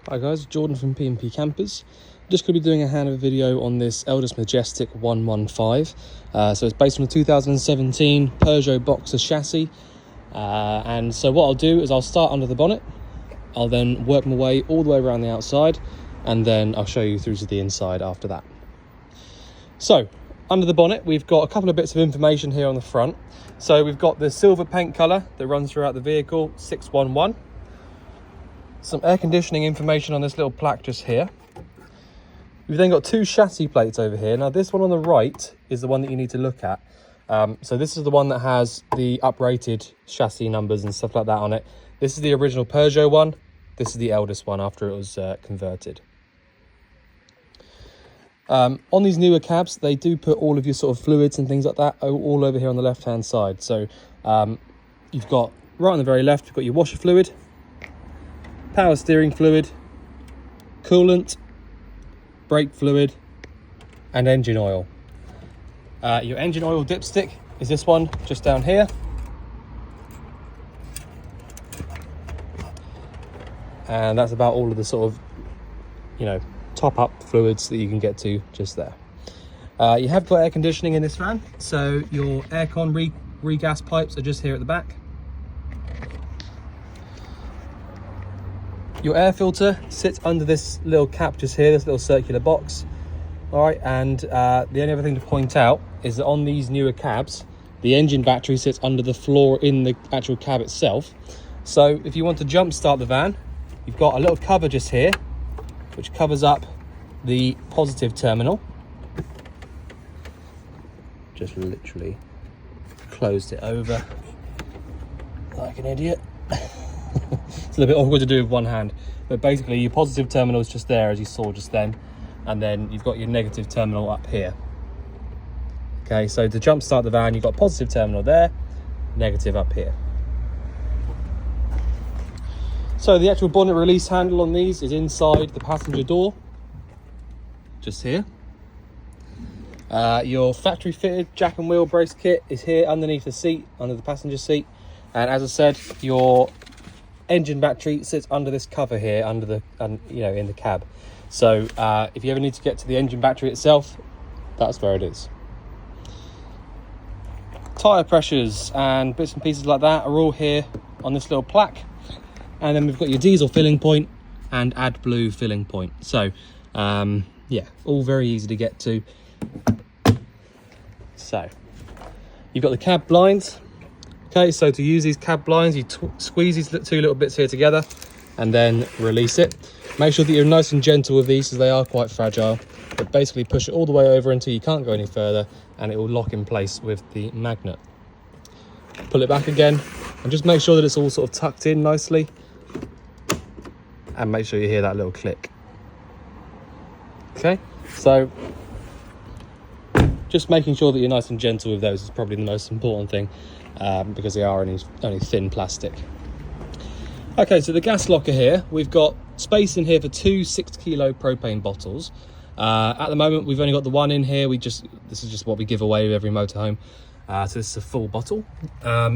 Hi guys, Jordan from P&P Campers. Just going to be doing a handover video on this Elddis Majestic 115. So it's based on a 2017 Peugeot Boxer chassis. And so what I'll do is I'll start under the bonnet. I'll then work my way all the way around the outside, and then I'll show you through to the inside after that. So under the bonnet, we've got a couple of bits of information here on the front. So we've got the silver paint colour that runs throughout the vehicle, 611. Some air conditioning information on this little plaque just here. We've then got two chassis plates over here. Now this one on the right is the one that you need to look at. So this is the one that has the uprated chassis numbers and stuff like that on it. This is the original Peugeot one. This is the Elddis one after it was converted. On these newer cabs, they do put all of your sort of fluids and things like that all over here on the left hand side. So you've got right on the very left, you've got your washer fluid, power steering fluid, coolant, brake fluid, and engine oil. Your engine oil dipstick is this one just down here. And that's about all of the sort of, top up fluids that you can get to just there. You have got air conditioning in this van, so your aircon re-gas pipes are just here at the back. Your air filter sits under this little cap just here, this little circular box. All right, and the only other thing to point out is that on these newer cabs, the engine battery sits under the floor in the actual cab itself. So if you want to jump start the van, you've got a little cover just here, which covers up the positive terminal. Just literally closed it over like an idiot. It's a little bit awkward to do with one hand, but basically your positive terminal is just there, as you saw just then, and then you've got your negative terminal up here. Okay, so to jump start the van, you've got positive terminal there, negative up here. So the actual bonnet release handle on these is inside the passenger door, just here. Your factory fitted jack and wheel brace kit is here underneath the seat, under the passenger seat, and as I said, your engine battery sits under this cover here, under the in the cab. So if you ever need to get to the engine battery itself, that's where it is. Tire pressures and bits and pieces like that are all here on this little plaque. And then we've got your diesel filling point and AdBlue filling point. So yeah, all very easy to get to. So you've got the cab blinds. Okay, so to use these cab blinds, you squeeze these two little bits here together and then release it. Make sure that you're nice and gentle with these, as they are quite fragile. But basically push it all the way over until you can't go any further, and it will lock in place with the magnet. Pull it back again, and just make sure that it's all sort of tucked in nicely. And make sure you hear that little click. Okay, so just making sure that you're nice and gentle with those is probably the most important thing. Because they are only thin plastic. Okay, so the gas locker here, we've got space in here for two 6-kilo propane bottles. At the moment, we've only got the one in here. This is just what we give away with every motorhome. So this is a full bottle.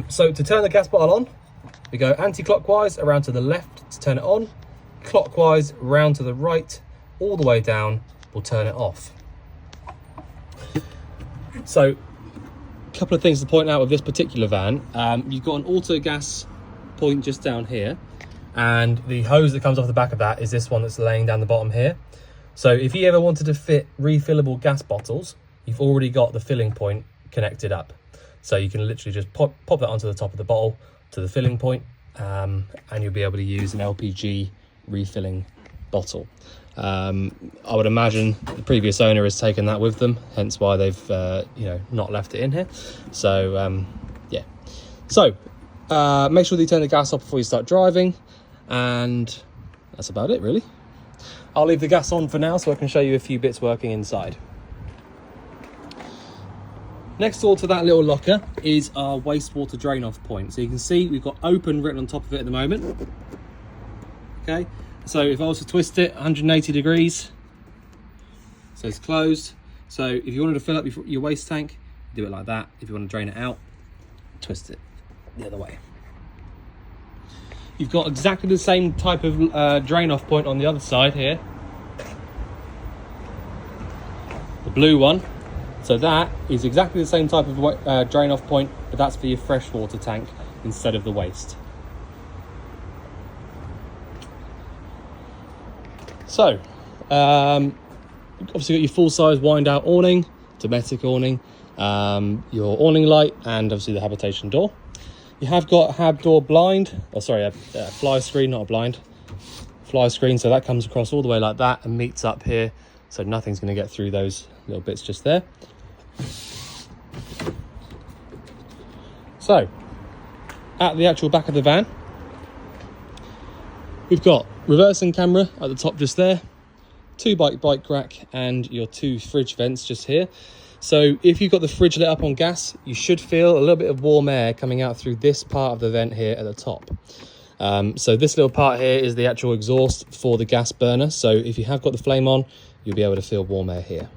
So to turn the gas bottle on, we go anti-clockwise around to the left to turn it on, clockwise round to the right, all the way down, we'll turn it off. So couple of things to point out with this particular van. You've got an auto gas point just down here, and the hose that comes off the back of that is this one that's laying down the bottom here. So if you ever wanted to fit refillable gas bottles, you've already got the filling point connected up, so you can literally just pop that onto the top of the bottle to the filling point, and you'll be able to use an LPG refilling bottle. I would imagine the previous owner has taken that with them, hence why they've not left it in here. So yeah, so make sure that you turn the gas off before you start driving, and that's about it really. I'll leave the gas on for now so I can show you a few bits working inside. Next door to that little locker is our wastewater drain off point. So you can see we've got open written on top of it at the moment. Okay, so if I was to twist it 180 degrees, so it's closed. So if you wanted to fill up your waste tank, do it like that. If you want to drain it out, twist it the other way. You've got exactly the same type of drain off point on the other side here. The blue one. So that is exactly the same type of drain off point, but that's for your freshwater tank instead of the waste. So, obviously got your full-size wind-out awning, domestic awning, your awning light, and obviously the habitation door. You have got a hab door blind, a fly screen, not a blind, fly screen, so that comes across all the way like that and meets up here, so nothing's going to get through those little bits just there. So, at the actual back of the van, we've got reversing camera at the top just there, 2 bike rack, and your 2 fridge vents just here. So if you've got the fridge lit up on gas, you should feel a little bit of warm air coming out through this part of the vent here at the top. So this little part here is the actual exhaust for the gas burner. So if you have got the flame on, you'll be able to feel warm air here.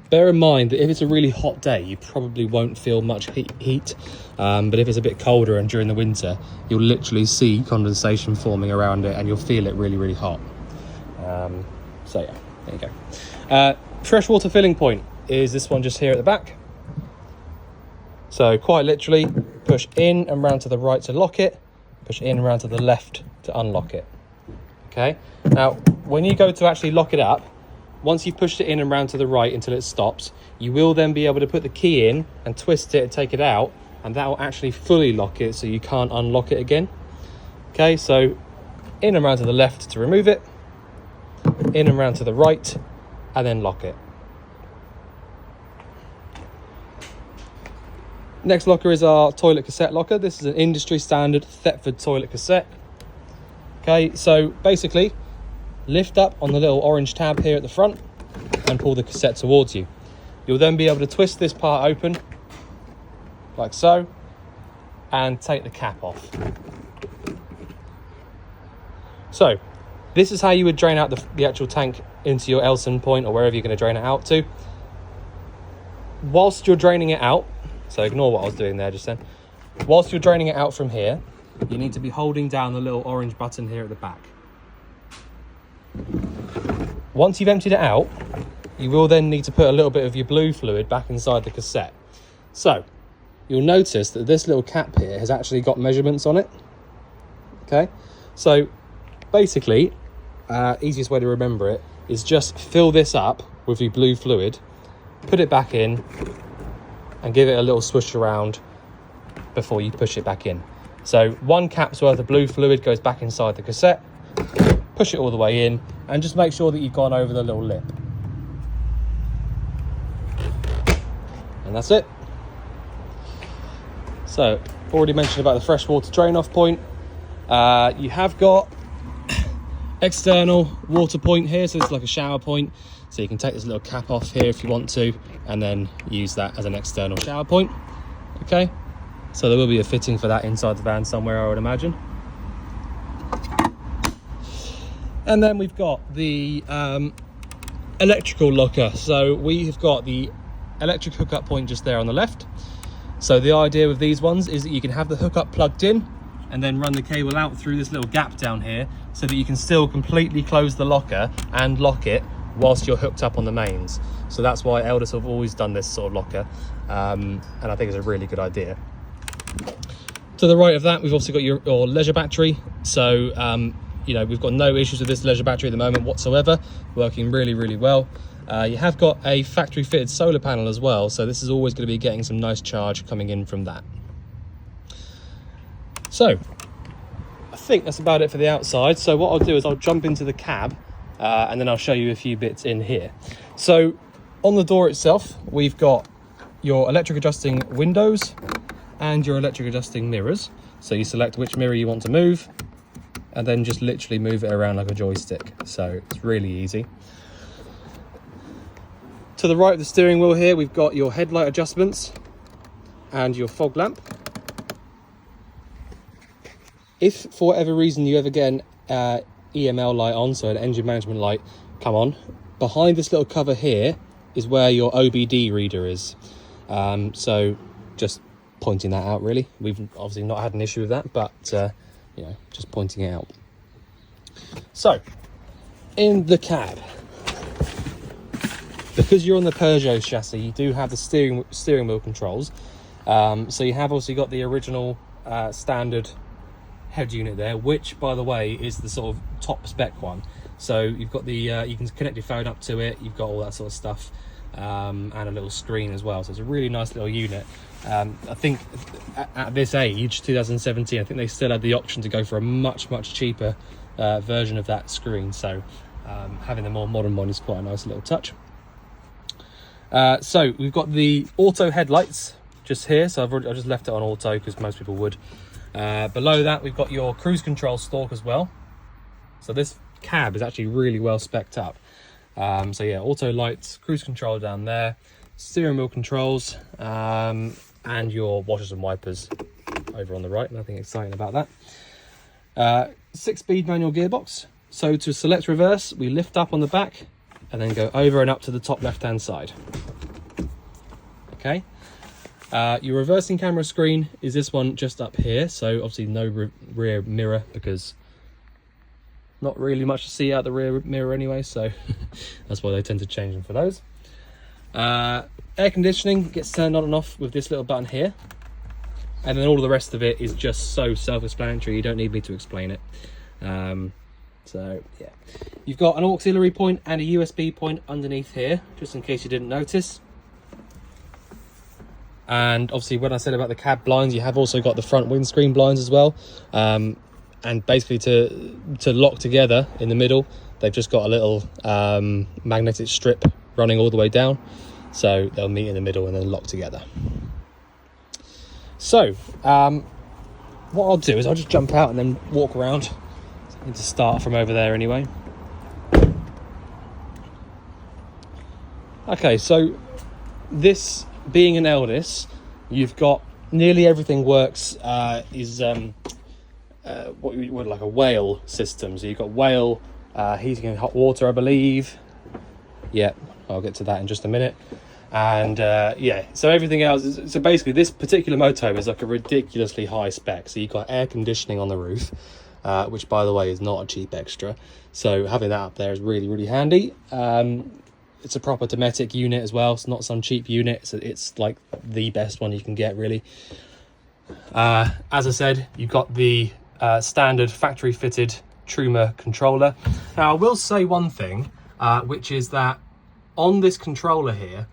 Bear in mind that if it's a really hot day, you probably won't feel much heat. But if it's a bit colder and during the winter, you'll literally see condensation forming around it and you'll feel it really, really hot. So yeah, there you go. Freshwater filling point is this one just here at the back. So quite literally, push in and round to the right to lock it, push in and round to the left to unlock it. Okay, now when you go to actually lock it up, once you've pushed it in and round to the right until it stops, you will then be able to put the key in and twist it and take it out, and that will actually fully lock it so you can't unlock it again. Okay, so in and round to the left to remove it, in and round to the right, and then lock it. Next locker is our toilet cassette locker. This is an industry standard Thetford toilet cassette. Okay, so basically, lift up on the little orange tab here at the front and pull the cassette towards you. You'll then be able to twist this part open, like so, and take the cap off. So, this is how you would drain out the actual tank into your Elson point or wherever you're going to drain it out to. Whilst you're draining it out, so ignore what I was doing there just then. Whilst you're draining it out from here, you need to be holding down the little orange button here at the back. Once you've emptied it out, you will then need to put a little bit of your blue fluid back inside the cassette. So, you'll notice that this little cap here has actually got measurements on it. Okay, so basically, easiest way to remember it is just fill this up with your blue fluid, put it back in, and give it a little swish around before you push it back in. So 1 cap's worth of blue fluid goes back inside the cassette, push it all the way in, and just make sure that you've gone over the little lip. And that's it. So, already mentioned about the freshwater drain off point. You have got external water point here, so it's like a shower point. So you can take this little cap off here if you want to, and then use that as an external shower point. Okay, so there will be a fitting for that inside the van somewhere, I would imagine. And then we've got the electrical locker. So we have got the electric hookup point just there on the left. So the idea with these ones is that you can have the hookup plugged in and then run the cable out through this little gap down here so that you can still completely close the locker and lock it whilst you're hooked up on the mains. So that's why Elddis have always done this sort of locker, and I think it's a really good idea. To the right of that, we've also got your leisure battery. So you know, we've got no issues with this leisure battery at the moment whatsoever, working really, really well. You have got a factory fitted solar panel as well, so this is always going to be getting some nice charge coming in from that. So I think that's about it for the outside. So what I'll do is I'll jump into the cab and then I'll show you a few bits in here. So on the door itself, we've got your electric adjusting windows and your electric adjusting mirrors. So you select which mirror you want to move and then just literally move it around like a joystick. So it's really easy. To the right of the steering wheel here, we've got your headlight adjustments and your fog lamp. If for whatever reason you ever get an EML light on, so an engine management light come on, behind this little cover here is where your OBD reader is. So just pointing that out really. We've obviously not had an issue with that, but you know, just pointing it out. So, in the cab, because you're on the Peugeot chassis, you do have the steering wheel controls. So you have also got the original standard head unit there, which, by the way, is the sort of top spec one. So you've got the you can connect your phone up to it. You've got all that sort of stuff, and a little screen as well. So it's a really nice little unit. I think at this age, 2017, I think they still had the option to go for a much cheaper version of that screen. So having the more modern one is quite a nice little touch. So we've got the auto headlights just here. So I've just left it on auto because most people would. Below that, we've got your cruise control stalk as well. So this cab is actually really well spec'd up. So yeah, auto lights, cruise control down there, steering wheel controls, and your washers and wipers over on the right. Nothing exciting about that. 6-speed manual gearbox. So to select reverse, we lift up on the back and then go over and up to the top left-hand side. Okay. Your reversing camera screen is this one just up here. So obviously no rear mirror, because not really much to see out the rear mirror anyway. So that's why they tend to change them for those. Air conditioning gets turned on and off with this little button here. And then all of the rest of it is just so self-explanatory. You don't need me to explain it. So yeah, you've got an auxiliary point and a USB point underneath here, just in case you didn't notice. And obviously, when I said about the cab blinds, you have also got the front windscreen blinds as well. And basically to lock together in the middle, they've just got a little magnetic strip running all the way down. So they'll meet in the middle and then lock together. So what I'll do is I'll just jump out and then walk around. I need to start from over there anyway. Okay, so this being an Elddis, you've got nearly everything works is what you would like a whale system. So you've got whale heating and hot water, I believe. Yeah, I'll get to that in just a minute. And yeah, so everything else so basically this particular motorhome is like a ridiculously high spec. So you've got air conditioning on the roof, which by the way is not a cheap extra. So having that up there is really handy. It's a proper Dometic unit as well. It's not some cheap unit. So it's like the best one you can get, really. As I said, you've got the standard factory fitted Truma controller. Now I will say one thing, which is that on this controller here,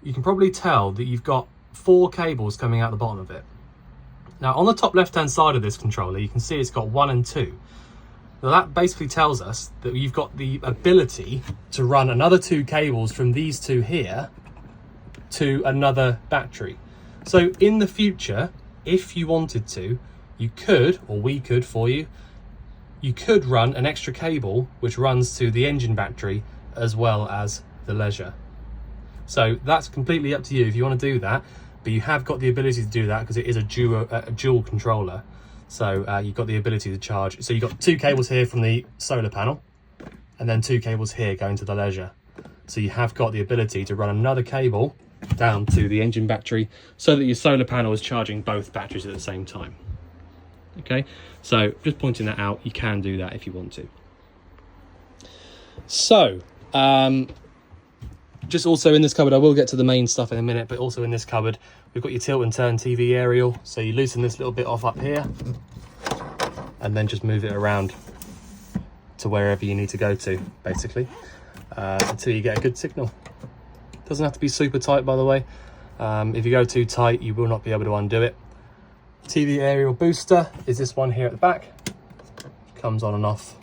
you can probably tell that you've got 4 cables coming out the bottom of it. Now on the top left hand side of this controller, you can see it's got 1 and 2. Now that basically tells us that you've got the ability to run another 2 cables from these 2 here to another battery. So in the future, if you wanted to, you could, or we could for you, you could run an extra cable which runs to the engine battery as well as the leisure. So that's completely up to you if you want to do that, but you have got the ability to do that because it is a dual controller. So you've got the ability to charge. So you've got 2 cables here from the solar panel and then 2 cables here going to the leisure. So you have got the ability to run another cable down to the engine battery so that your solar panel is charging both batteries at the same time. Okay, so just pointing that out, you can do that if you want to. So just also in this cupboard, I will get to the main stuff in a minute, but also in this cupboard, we've got your tilt and turn TV aerial. So you loosen this little bit off up here and then just move it around to wherever you need to go to, basically, until you get a good signal. Doesn't have to be super tight, by the way. If you go too tight, you will not be able to undo it. TV aerial booster is this one here at the back. Comes on and off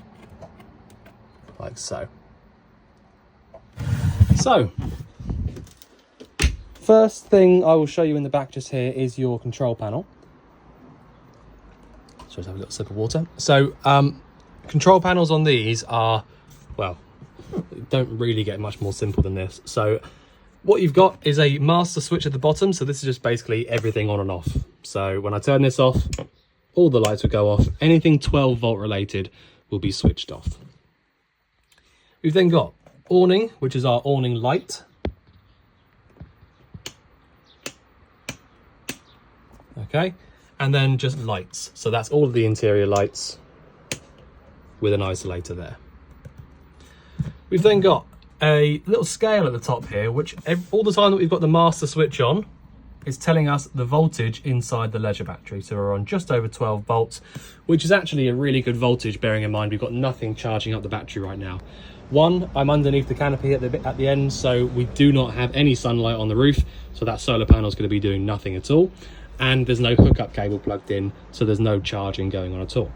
like so. So, first thing I will show you in the back just here is your control panel. So let's have a little sip of water. So, control panels on these are, well, don't really get much more simple than this. So, what you've got is a master switch at the bottom. So this is just basically everything on and off. So when I turn this off, all the lights will go off. Anything 12 volt related will be switched off. We've then got awning, which is our awning light. Okay. and then just lights. So that's all of the interior lights with an isolator there. We've then got a little scale at the top here, which all the time that we've got the master switch on, is telling us the voltage inside the leisure battery. So we're on just over 12 volts, which is actually a really good voltage, bearing in mind we've got nothing charging up the battery right now. One, I'm underneath the canopy at the end, so we do not have any sunlight on the roof, so that solar panel is going to be doing nothing at all. And there's no hookup cable plugged in, so there's no charging going on at all.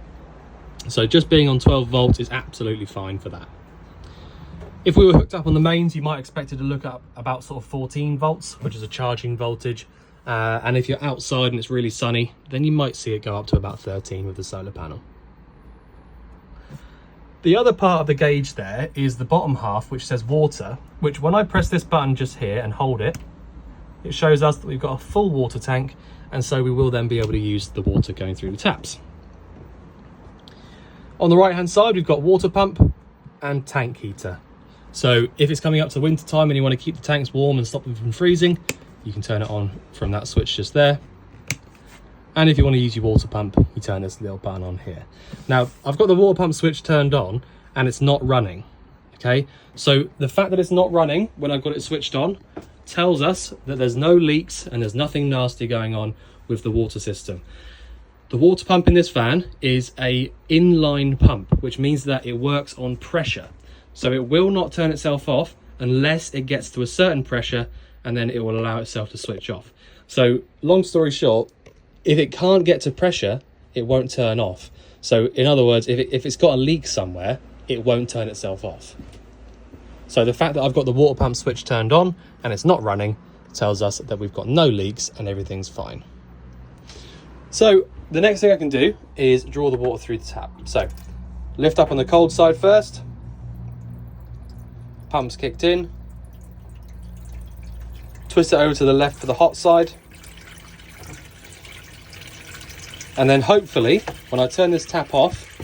So just being on 12 volts is absolutely fine for that. If we were hooked up on the mains, you might expect it to look up about sort of 14 volts, which is a charging voltage. And if you're outside and it's really sunny, then you might see it go up to about 13 with the solar panel. The other part of the gauge there is the bottom half, which says water, which when I press this button just here and hold it, it shows us that we've got a full water tank, and so we will then be able to use the water going through the taps. On the right hand side, we've got water pump and tank heater. So if it's coming up to winter time and you want to keep the tanks warm and stop them from freezing, you can turn it on from that switch just there. And if you want to use your water pump, you turn this little button on here. Now, I've got the water pump switch turned on and it's not running, okay? So the fact that it's not running when I've got it switched on tells us that there's no leaks and there's nothing nasty going on with the water system. The water pump in this van is a inline pump, which means that it works on pressure. So it will not turn itself off unless it gets to a certain pressure, and then it will allow itself to switch off. So long story short, if it can't get to pressure, it won't turn off. So in other words, if it's got a leak somewhere, it won't turn itself off. So the fact that I've got the water pump switch turned on and it's not running tells us that we've got no leaks and everything's fine. So the next thing I can do is draw the water through the tap. So lift up on the cold side first, pump's kicked in, twist it over to the left for the hot side, and then hopefully when I turn this tap off,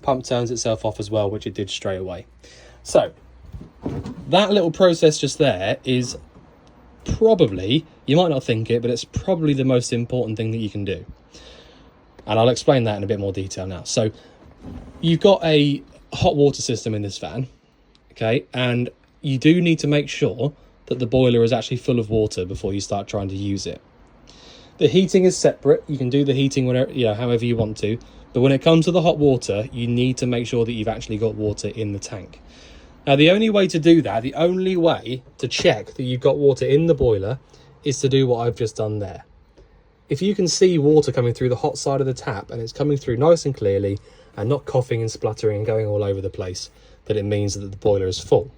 pump turns itself off as well, which it did straight away. So that little process just there is probably, you might not think it, but it's probably the most important thing that you can do. And I'll explain that in a bit more detail now. So you've got a hot water system in this van, okay? And you do need to make sure that the boiler is actually full of water before you start trying to use it. The heating is separate. You can do the heating whenever, however you want to. But when it comes to the hot water, you need to make sure that you've actually got water in the tank. Now, the only way to do that, the only way to check that you've got water in the boiler is to do what I've just done there. If you can see water coming through the hot side of the tap and it's coming through nice and clearly and not coughing and spluttering and going all over the place, then it means that the boiler is full.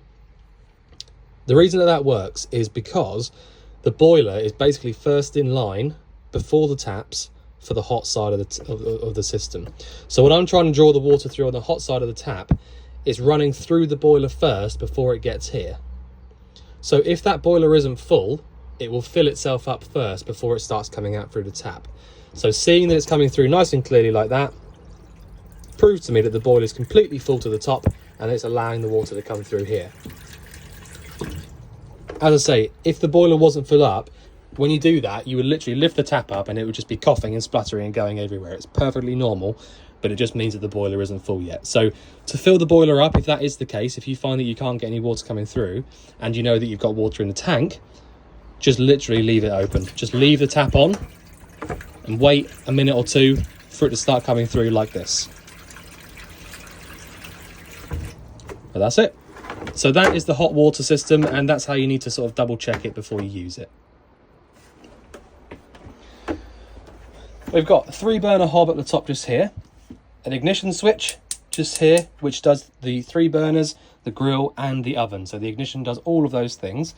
The reason that works is because the boiler is basically first in line before the taps for the hot side of the system. So when I'm trying to draw the water through on the hot side of the tap, it's running through the boiler first before it gets here. So if that boiler isn't full, it will fill itself up first before it starts coming out through the tap. So seeing that it's coming through nice and clearly like that proves to me that the boiler is completely full to the top and it's allowing the water to come through here. As I say, if the boiler wasn't full up, when you do that, you would literally lift the tap up and it would just be coughing and spluttering and going everywhere. It's perfectly normal, but it just means that the boiler isn't full yet. So to fill the boiler up, if that is the case, if you find that you can't get any water coming through and you know that you've got water in the tank, just literally leave it open. Just leave the tap on and wait a minute or two for it to start coming through like this. But that's it. So that is the hot water system, and that's how you need to sort of double check it before you use it. We've got a 3-burner hob at the top just here, an ignition switch just here, which does the 3 burners, the grill and the oven. So the ignition does all of those things.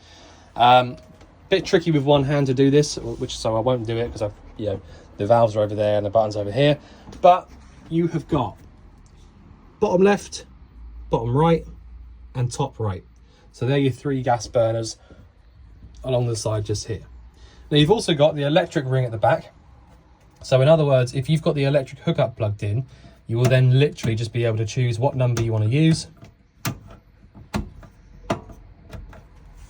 Bit tricky with one hand to do this, so I won't do it because the valves are over there and the button's over here. But you have got bottom left, bottom right and top right. So they're your 3 gas burners along the side just here. Now you've also got the electric ring at the back. So in other words, if you've got the electric hookup plugged in, you will then literally just be able to choose what number you want to use.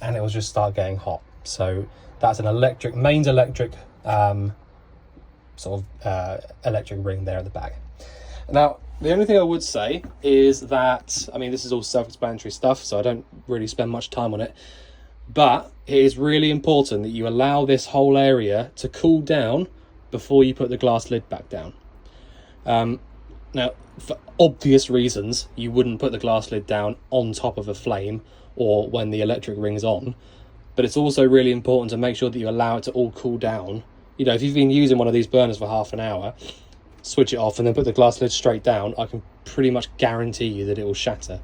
And it will just start getting hot. So that's an electric, mains electric sort of electric ring there at the back. Now, the only thing I would say is that, I mean, this is all self-explanatory stuff, so I don't really spend much time on it, but it is really important that you allow this whole area to cool down before you put the glass lid back down. Now, for obvious reasons, you wouldn't put the glass lid down on top of a flame or when the electric ring's on, but it's also really important to make sure that you allow it to all cool down. You know, if you've been using one of these burners for half an hour, switch it off and then put the glass lid straight down, I can pretty much guarantee you that it will shatter.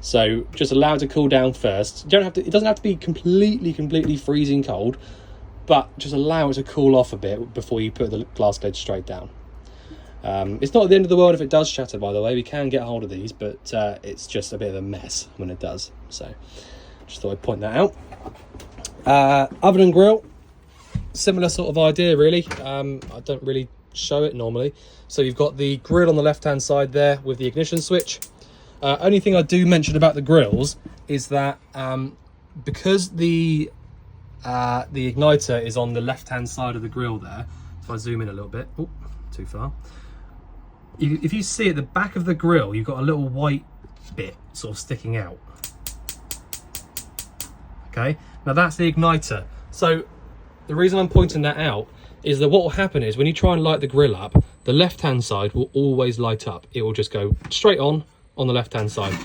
So just allow it to cool down first. You don't have to, it doesn't have to be completely freezing cold, but just allow it to cool off a bit before you put the glass lid straight down. It's not the end of the world if it does shatter, by the way. We can get hold of these, but it's just a bit of a mess when it does. So just thought I'd point that out. Oven and grill, similar sort of idea really. I don't really show it normally. So you've got the grill on the left hand side there with the ignition switch. Only thing I do mention about the grills is that because the igniter is on the left hand side of the grill there, if I zoom in a little bit, oh, too far. If you see at the back of the grill, you've got a little white bit sort of sticking out. Okay, now that's the igniter. So the reason I'm pointing that out is that what will happen is when you try and light the grill up, the left hand side will always light up. It will just go straight on the left hand side.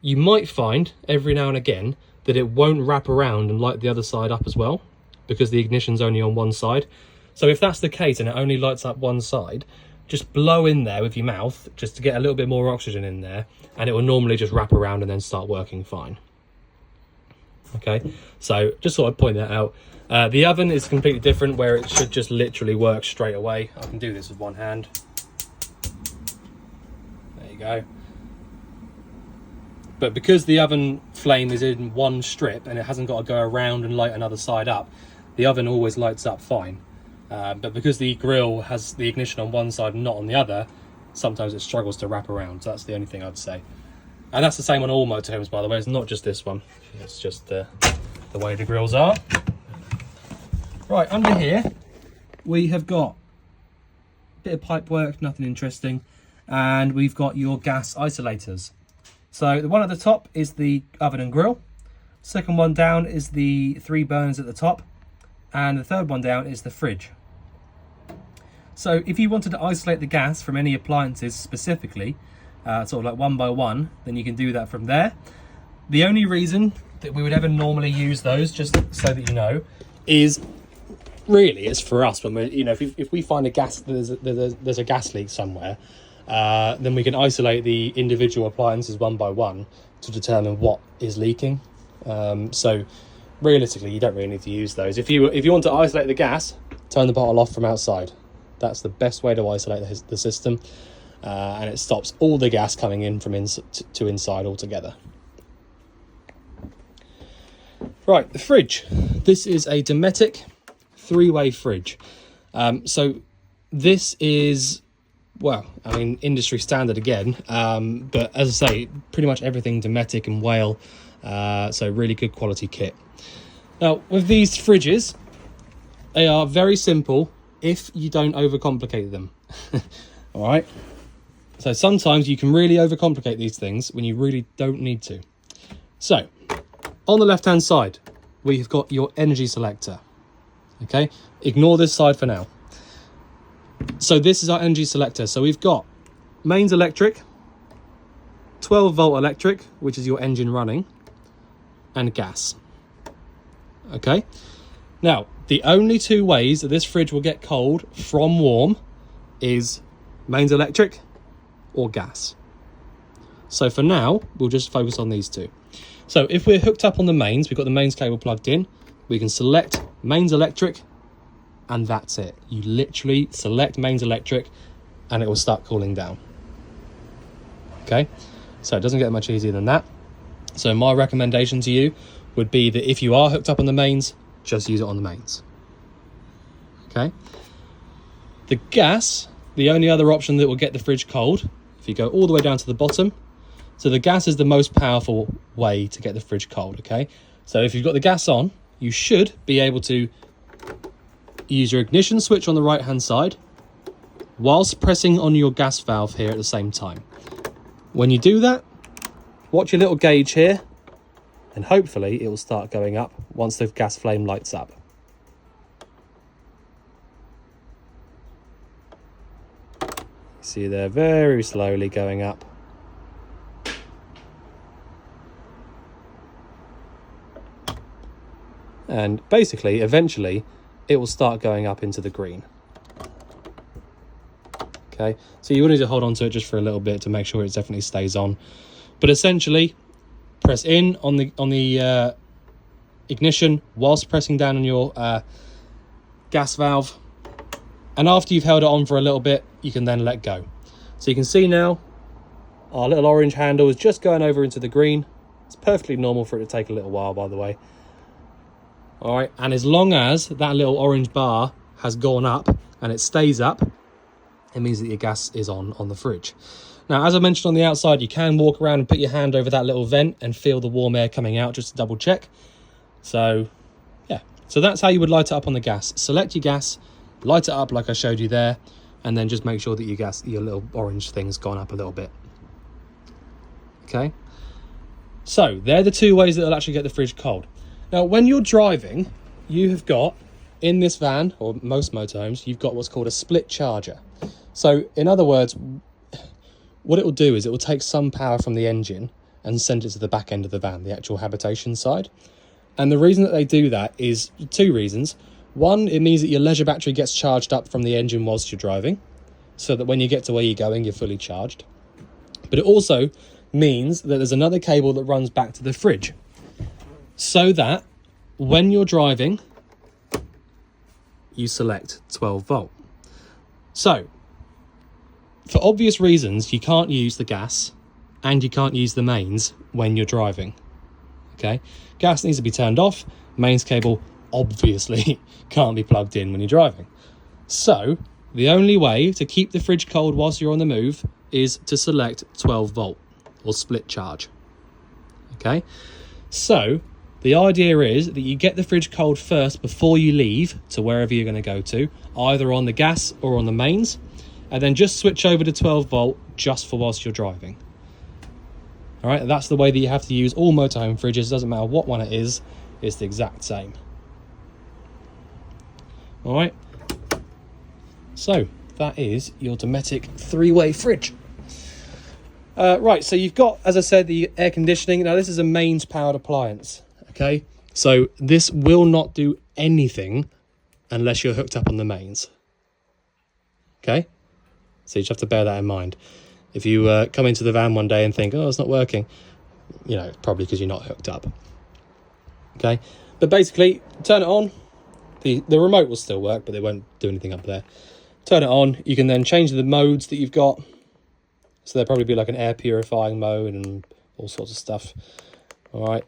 You might find every now and again that it won't wrap around and light the other side up as well, because the ignition's only on one side. So if that's the case and it only lights up one side, just blow in there with your mouth just to get a little bit more oxygen in there, and it will normally just wrap around and then start working fine. Okay, so just thought I'd point that out. The oven is completely different, where it should just literally work straight away. I can do this with one hand. There you go. But because the oven flame is in one strip and it hasn't got to go around and light another side up, the oven always lights up fine. But because the grill has the ignition on one side and not on the other, sometimes it struggles to wrap around. So that's the only thing I'd say. And that's the same on all motorhomes, by the way. It's not just this one. It's just the way the grills are. Right, under here, we have got a bit of pipe work, nothing interesting. And we've got your gas isolators. So the one at the top is the oven and grill. Second one down is the 3 burners at the top. And the third one down is the fridge. So if you wanted to isolate the gas from any appliances specifically, sort of like one by one, then you can do that from there. The only reason that we would ever normally use those, just so that you know, is really it's for us when we're, you know, if we find a gas, there's a gas leak somewhere, then we can isolate the individual appliances one by one to determine what is leaking. So realistically, you don't really need to use those. If you want to isolate the gas, turn the bottle off from outside. That's the best way to isolate the system, and it stops all the gas coming in from to inside altogether. Right, the fridge. This is a Dometic 3-way fridge. So this is, well, I mean, industry standard again, but as I say, pretty much everything Dometic and Whale, so really good quality kit. Now, with these fridges, they are very simple if you don't overcomplicate them. All right? So sometimes you can really overcomplicate these things when you really don't need to. So, on the left-hand side, we've got your energy selector. Okay? Ignore this side for now. So this is our energy selector. So we've got mains electric, 12-volt electric, which is your engine running, and gas. Okay? Now, the only 2 ways that this fridge will get cold from warm is mains electric or gas. So for now, we'll just focus on these 2. So if we're hooked up on the mains, we've got the mains cable plugged in, we can select mains electric, and that's it. You literally select mains electric and it will start cooling down. Okay? So it doesn't get much easier than that. So my recommendation to you would be that if you are hooked up on the mains, just use it on the mains. Okay? The gas, the only other option that will get the fridge cold, if you go all the way down to the bottom, so the gas is the most powerful way to get the fridge cold, okay? So if you've got the gas on, you should be able to use your ignition switch on the right-hand side, whilst pressing on your gas valve here at the same time. When you do that, watch your little gauge here, and hopefully it will start going up once the gas flame lights up. See, they're very slowly going up. And basically, eventually, it will start going up into the green. Okay, so you will need to hold on to it just for a little bit to make sure it definitely stays on. But essentially, press in on the ignition whilst pressing down on your gas valve. And after you've held it on for a little bit, you can then let go. So you can see now, our little orange handle is just going over into the green. It's perfectly normal for it to take a little while, by the way. All right, and as long as that little orange bar has gone up and it stays up, it means that your gas is on the fridge. Now, as I mentioned on the outside, you can walk around and put your hand over that little vent and feel the warm air coming out just to double check. So, yeah. So that's how you would light it up on the gas. Select your gas, light it up like I showed you there, and then just make sure that your little orange thing's gone up a little bit. Okay. So, they're the two ways that it'll actually get the fridge cold. Now, when you're driving, you have got, in this van, or most motorhomes, you've got what's called a split charger. So, in other words, what it will do is it will take some power from the engine and send it to the back end of the van, the actual habitation side. And the reason that they do that is two reasons. One, it means that your leisure battery gets charged up from the engine whilst you're driving, so that when you get to where you're going, you're fully charged. But it also means that there's another cable that runs back to the fridge, so that when you're driving, you select 12 volt. So, for obvious reasons, you can't use the gas and you can't use the mains when you're driving. Okay, gas needs to be turned off. Mains cable obviously can't be plugged in when you're driving. So the only way to keep the fridge cold whilst you're on the move is to select 12 volt or split charge. Okay, so the idea is that you get the fridge cold first before you leave to wherever you're going to go to, either on the gas or on the mains, and then just switch over to 12 volt just for whilst you're driving. All right, that's the way that you have to use all motorhome fridges. Doesn't matter what one it is, it's the exact same. All right, so that is your Dometic 3-way fridge. Right, so you've got, as I said, the air conditioning. Now, this is a mains powered appliance. Okay, so this will not do anything unless you're hooked up on the mains. Okay, so you just have to bear that in mind. If you come into the van one day and think, oh, it's not working, you know, it's probably because you're not hooked up. Okay, but basically, turn it on. The remote will still work, but they won't do anything up there. Turn it on. You can then change the modes that you've got. So there'll probably be like an air purifying mode and all sorts of stuff. All right.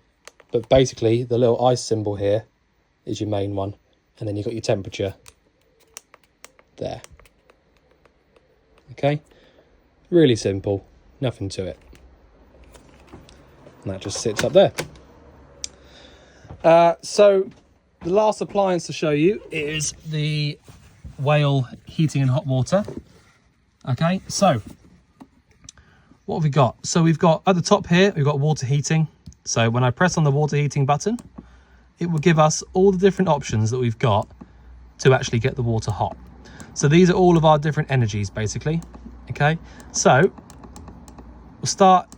But basically, the little ice symbol here is your main one. And then you've got your temperature there. Okay. Really simple. Nothing to it. And that just sits up there. So the last appliance to show you is the Whale heating and hot water. Okay, so what have we got? So we've got at the top here, we've got water heating. So when I press on the water heating button, it will give us all the different options that we've got to actually get the water hot. So these are all of our different energies, basically. Okay, so we'll start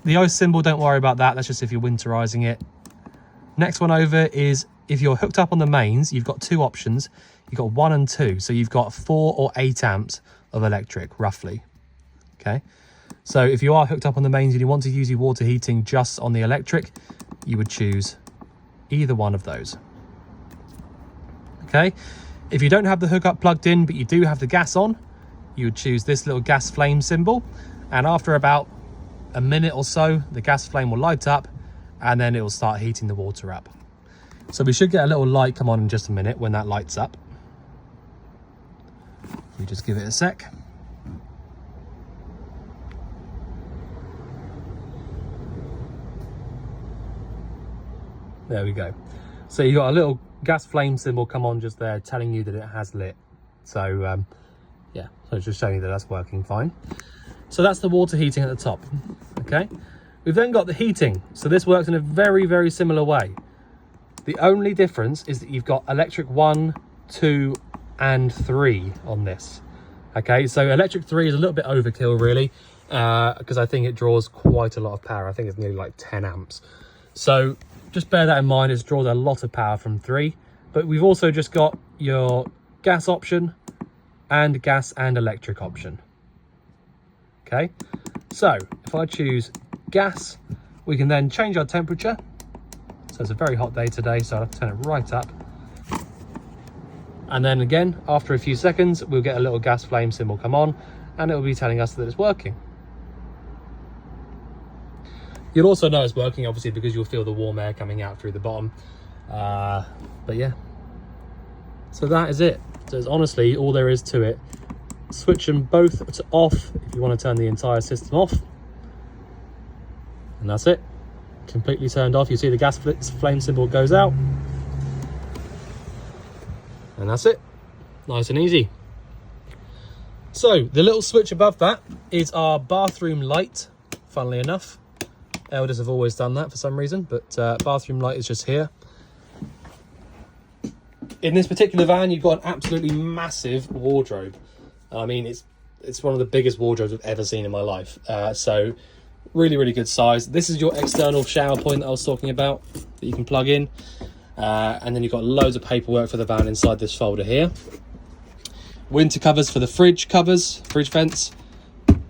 the ice symbol. Don't worry about that. That's just if you're winterizing it. Next one over is if you're hooked up on the mains, you've got two options. You've got 1 and 2. So you've got 4 or 8 amps of electric, roughly. Okay. So if you are hooked up on the mains and you want to use your water heating just on the electric, you would choose either one of those. Okay. If you don't have the hookup plugged in, but you do have the gas on, you would choose this little gas flame symbol. And after about a minute or so, the gas flame will light up and then it will start heating the water up. So we should get a little light come on in just a minute when that lights up. We just give it a sec. There we go. So you got a little gas flame symbol come on just there telling you that it has lit. So Yeah, so just showing you that that's working fine. So that's the water heating at the top, okay? We've then got the heating. So this works in a very, very similar way. The only difference is that you've got electric 1, 2, and 3 on this. Okay, so electric 3 is a little bit overkill really, because I think it draws quite a lot of power. I think it's nearly like 10 amps. So just bear that in mind, it draws a lot of power from 3. But we've also just got your gas option and gas and electric option. Okay, so if I choose gas, we can then change our temperature. So it's a very hot day today, so I'll have to turn it right up. And then again, after a few seconds, we'll get a little gas flame symbol come on, and it will be telling us that it's working. You'll also know it's working, obviously, because you'll feel the warm air coming out through the bottom. But yeah, so that is it. So it's honestly all there is to it. Switch them both to off if you want to turn the entire system off. And that's it. Completely turned off. You see the gas flame symbol goes out. And that's it. Nice and easy. So the little switch above that is our bathroom light, funnily enough. Elddis have always done that for some reason, but bathroom light is just here. In this particular van, you've got an absolutely massive wardrobe. I mean, it's one of the biggest wardrobes I've ever seen in my life. So really, really good size. This is your external shower point that I was talking about that you can plug in. And then you've got loads of paperwork for the van inside this folder here. Winter covers for the fridge covers, fridge vents,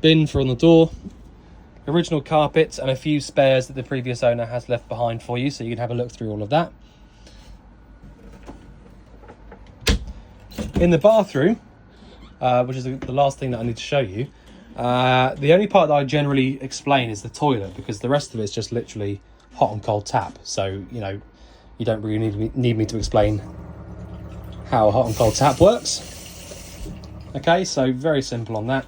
bin for on the door, original carpets, and a few spares that the previous owner has left behind for you, so you can have a look through all of that. In the bathroom, which is the last thing that I need to show you, the only part that I generally explain is the toilet, because the rest of it's just literally hot and cold tap. So, you know, you don't really need me to explain how a hot and cold tap works. Okay, so very simple on that.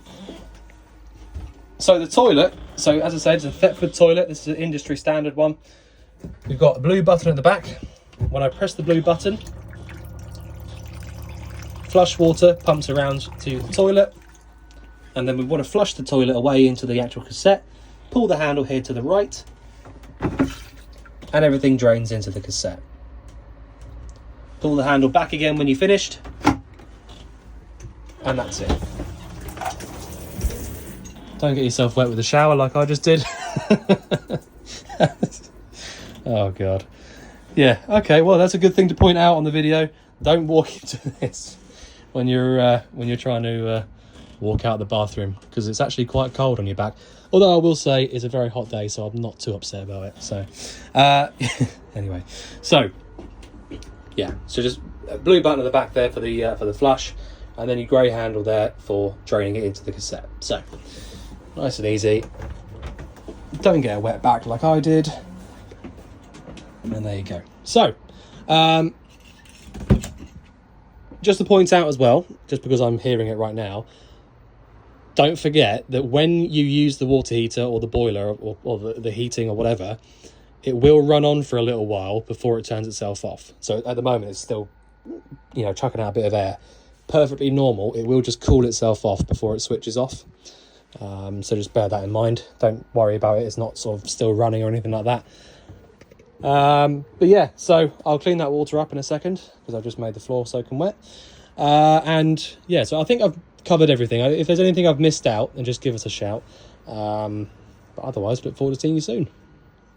So the toilet, so as I said, it's a Thetford toilet. This is an industry standard one. We've got a blue button at the back. When I press the blue button, flush water pumps around to the toilet. And then we want to flush the toilet away into the actual cassette. Pull the handle here to the right. And everything drains into the cassette. Pull the handle back again when you're finished. And that's it. Don't get yourself wet with a shower like I just did. Oh God. Yeah, okay, well that's a good thing to point out on the video. Don't walk into this when you're trying to walk out the bathroom, because it's actually quite cold on your back. Although I will say it's a very hot day, so I'm not too upset about it. So anyway, so yeah, so just a blue button at the back there for the flush, and then your grey handle there for draining it into the cassette. So nice and easy. Don't get a wet back like I did. And there you go. So just to point out as well, just because I'm hearing it right now, don't forget that when you use the water heater or the boiler or the heating or whatever, it will run on for a little while before it turns itself off. So at the moment it's still, you know, chucking out a bit of air. Perfectly normal. It will just cool itself off before it switches off. So just bear that in mind. Don't worry about it. It's not sort of still running or anything like that. But yeah, so I'll clean that water up in a second because I've just made the floor soaking wet. And yeah, so I think I've covered everything. If there's anything I've missed out, then just give us a shout. But otherwise, look forward to seeing you soon.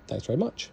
Thanks very much.